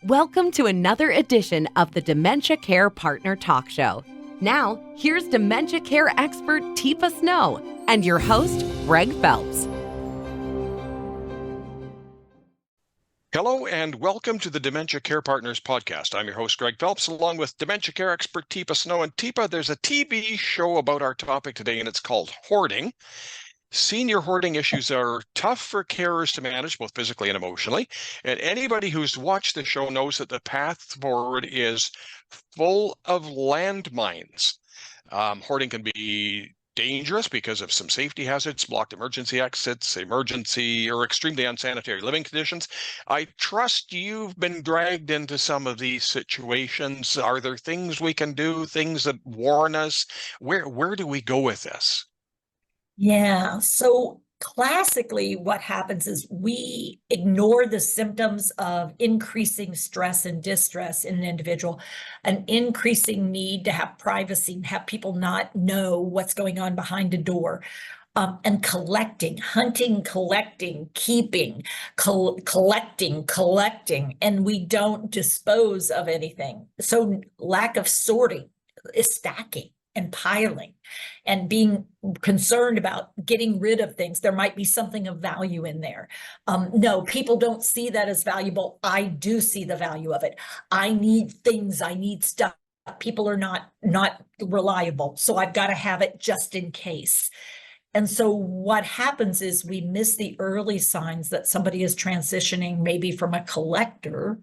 Welcome to another edition of the Dementia Care Partner Talk Show. Now, here's dementia care expert Teepa Snow and your host, Greg Phelps. Hello and welcome to the Dementia Care Partners podcast. I'm your host, Greg Phelps, along with dementia care expert Teepa Snow. And Teepa, there's a TV show about our topic today, and it's called Hoarding. Senior hoarding issues are tough for carers to manage, both physically and emotionally. And anybody who's watched the show knows that the path forward is full of landmines. Hoarding can be dangerous because of some safety hazards, blocked emergency exits, emergency or extremely unsanitary living conditions. I trust you've been dragged into some of these situations. Are there things we can do, things that warn us? Where do we go with this? Yeah, so classically what happens is we ignore the symptoms of increasing stress and distress in an individual, an increasing need to have privacy and have people not know what's going on behind a door, and collecting, hunting, collecting, keeping, collecting, and we don't dispose of anything. So lack of sorting is stacking and piling and being concerned about getting rid of things. There might be something of value in there. No, people don't see that as valuable. I do see the value of it. I need things, I need stuff. People are not reliable. So I've got to have it just in case. And so what happens is we miss the early signs that somebody is transitioning maybe from a collector,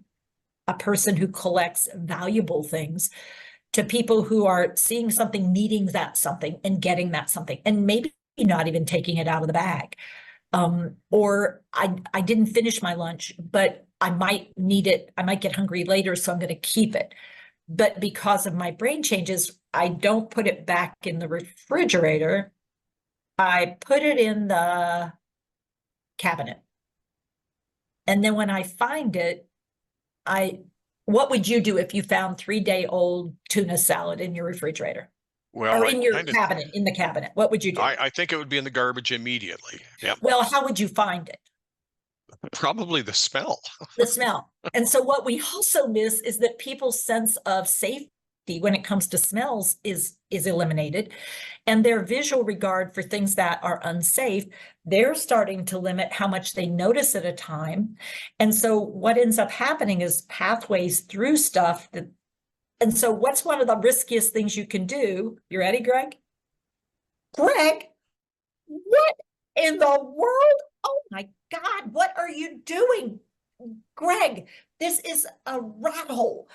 a person who collects valuable things, to people who are seeing something, needing that something, and getting that something, and maybe not even taking it out of the bag. Or I didn't finish my lunch, but I might need it. I might get hungry later, so I'm going to keep it. But because of my brain changes, I don't put it back in the refrigerator. I put it in the cabinet. And then when I find it, what would you do if you found 3-day-old tuna salad in your refrigerator? Well, or in your cabinet, in the cabinet? What would you do? I think it would be in the garbage immediately. Yeah. Well, how would you find it? Probably the smell. The smell. And so what we also miss is that people's sense of safety when it comes to smells is eliminated, and their visual regard for things that are unsafe, they're starting to limit how much they notice at a time. And so what ends up happening is pathways through stuff and so what's one of the riskiest things you can do? You ready, Greg? Greg, what in the world? Oh my God, what are you doing? Greg, this is a rat hole.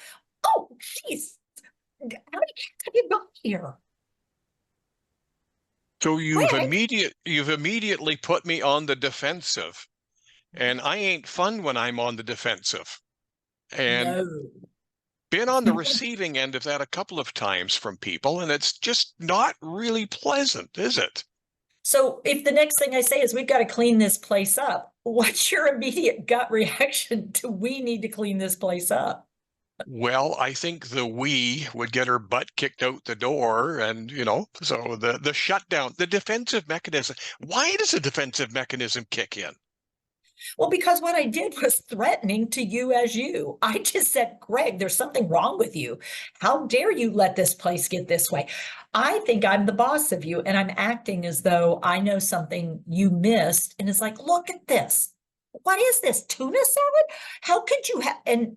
Oh, jeez. How many cats have you got here? So you've immediately put me on the defensive, and I ain't fun when I'm on the defensive. And been on the receiving end of that a couple of times from people, and it's just not really pleasant, is it? So if the next thing I say is we've got to clean this place up, what's your immediate gut reaction to we need to clean this place up? Well, I think the we would get her butt kicked out the door, and so the shutdown, the defensive mechanism. Why does a defensive mechanism kick in? Well, because what I did was threatening to you as you. I just said, Greg, there's something wrong with you. How dare you let this place get this way? I think I'm the boss of you, and I'm acting as though I know something you missed. And it's like, look at this. What is this? Tuna salad? How could you have? And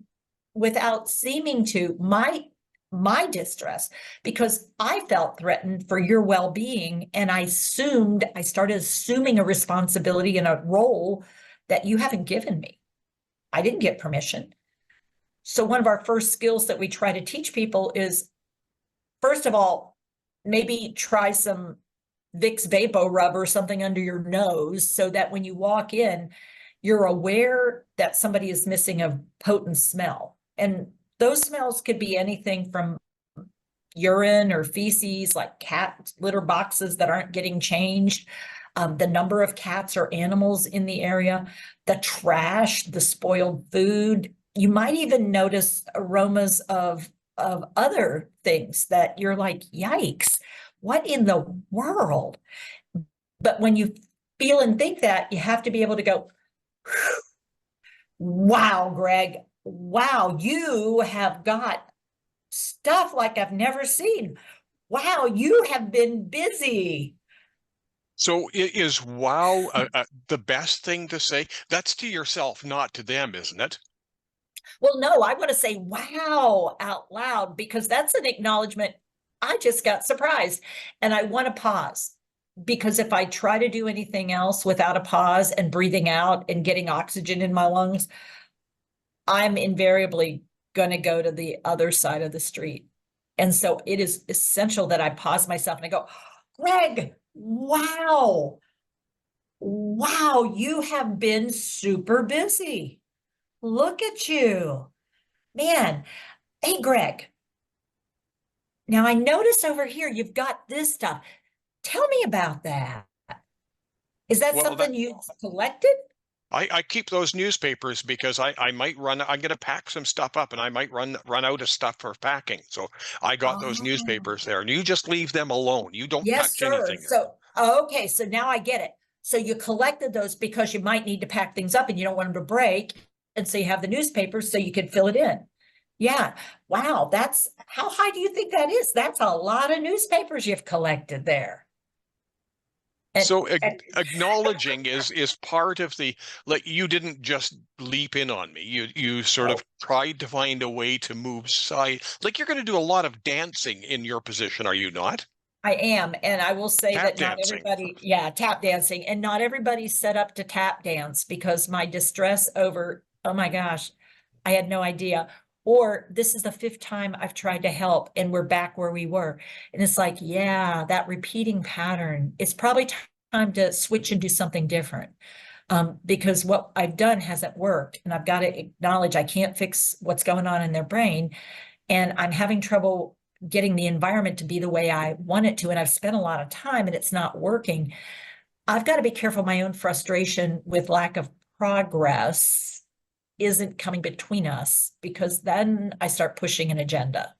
without seeming to my distress, because I felt threatened for your well-being, and I started assuming a responsibility and a role that you haven't given me. I didn't get permission. So one of our first skills that we try to teach people is, first of all, maybe try some Vicks Vapo Rub or something under your nose so that when you walk in, you're aware that somebody is missing a potent smell. And those smells could be anything from urine or feces, like cat litter boxes that aren't getting changed, the number of cats or animals in the area, the trash, the spoiled food. You might even notice aromas of other things that you're like, yikes, what in the world? But when you feel and think that, you have to be able to go, wow, Greg, wow, you have got stuff like I've never seen. Wow, you have been busy. So is wow the best thing to say? That's to yourself, not to them, isn't it? Well, no, I want to say wow out loud because that's an acknowledgement. I just got surprised and I want to pause because if I try to do anything else without a pause and breathing out and getting oxygen in my lungs, I'm invariably going to go to the other side of the street. And so it is essential that I pause myself and I go, Greg, wow, wow, you have been super busy. Look at you, man. Hey, Greg, now I notice over here you've got this stuff. Tell me about that. Is that Well, that something you've collected? I keep those newspapers because I might run. I'm going to pack some stuff up, and I might run out of stuff for packing. So I got those Oh, newspapers there, and you just leave them alone. You don't yes, touch sir. anything. So, okay, so now I get it. So you collected those because you might need to pack things up and you don't want them to break. And so you have the newspapers so you can fill it in. Yeah. Wow. That's how high do you think that is? That's a lot of newspapers you've collected there. And, So and acknowledging is part of the, like, you didn't just leap in on me. You sort oh, of tried to find a way to move side. Like you're going to do a lot of dancing in your position, are you not? I am. And I will say Tap that not dancing. everybody, yeah, tap dancing, and not everybody's set up to tap dance because my distress over, oh my gosh, I had no idea. Or this is the fifth time I've tried to help and we're back where we were. And it's like, yeah, that repeating pattern, it's probably time to switch and do something different. Because what I've done hasn't worked and I've got to acknowledge I can't fix what's going on in their brain. And I'm having trouble getting the environment to be the way I want it to. And I've spent a lot of time and it's not working. I've got to be careful. My own frustration with lack of progress isn't coming between us because then I start pushing an agenda.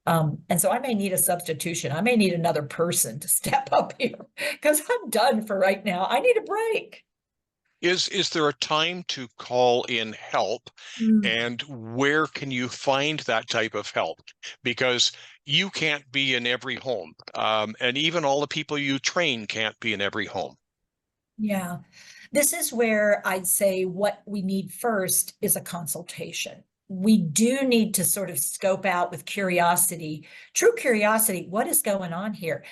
And so I may need a substitution. I may need another person to step up here because I'm done for right now. I need a break. Is there a time to call in help, Mm. and where can you find that type of help? Because you can't be in every home, and even all the people you train can't be in every home. Yeah. This is where I'd say what we need first is a consultation. We do need to sort of scope out with curiosity, true curiosity, what is going on here?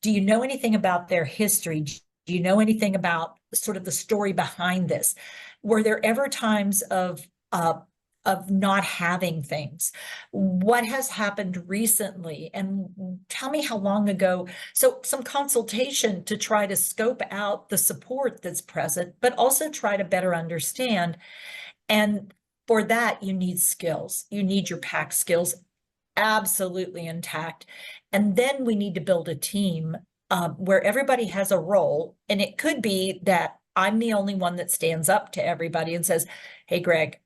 Do you know anything about their history? Do you know anything about sort of the story behind this? Were there ever times of not having things? What has happened recently? And tell me how long ago. So some consultation to try to scope out the support that's present, but also try to better understand. And for that, you need skills. You need your pack skills absolutely intact. And then we need to build a team where everybody has a role. And it could be that I'm the only one that stands up to everybody and says, hey, Greg,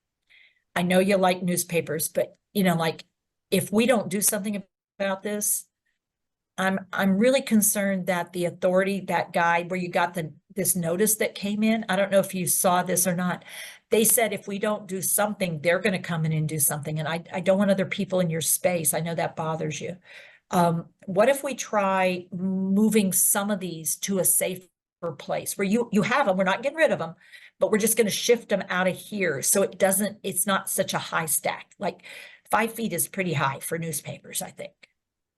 I know you like newspapers, but like if we don't do something about this, I'm really concerned that the authority, that guy where you got this notice that came in, I don't know if you saw this or not. They said if we don't do something, they're going to come in and do something. And I don't want other people in your space. I know that bothers you. What if we try moving some of these to a safer place where you have them, we're not getting rid of them, but we're just going to shift them out of here so it's not such a high stack. Like 5 feet is pretty high for newspapers, I think.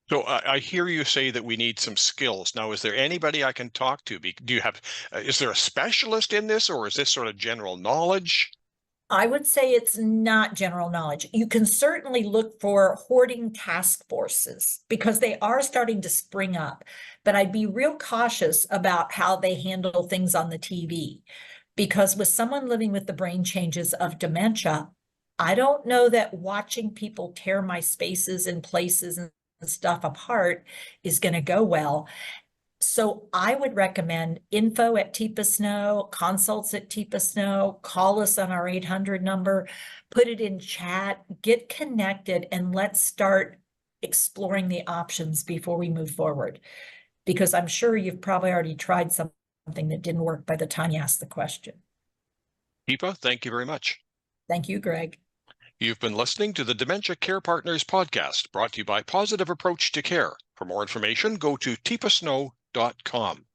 So I hear you say that we need some skills. Now, is there anybody I can talk to? Do you have, is there a specialist in this, or is this sort of general knowledge? I would say it's not general knowledge. You can certainly look for hoarding task forces because they are starting to spring up, but I'd be real cautious about how they handle things on the TV. Because with someone living with the brain changes of dementia, I don't know that watching people tear my spaces and places and stuff apart is going to go well. So I would recommend info at Teepa Snow, consults at Teepa Snow, call us on our 800 number, put it in chat, get connected, and let's start exploring the options before we move forward. Because I'm sure you've probably already tried something that didn't work by the time you asked the question. Deepa, thank you very much. Thank you, Greg. You've been listening to the Dementia Care Partners podcast, brought to you by Positive Approach to Care. For more information, go to teepasnow.com.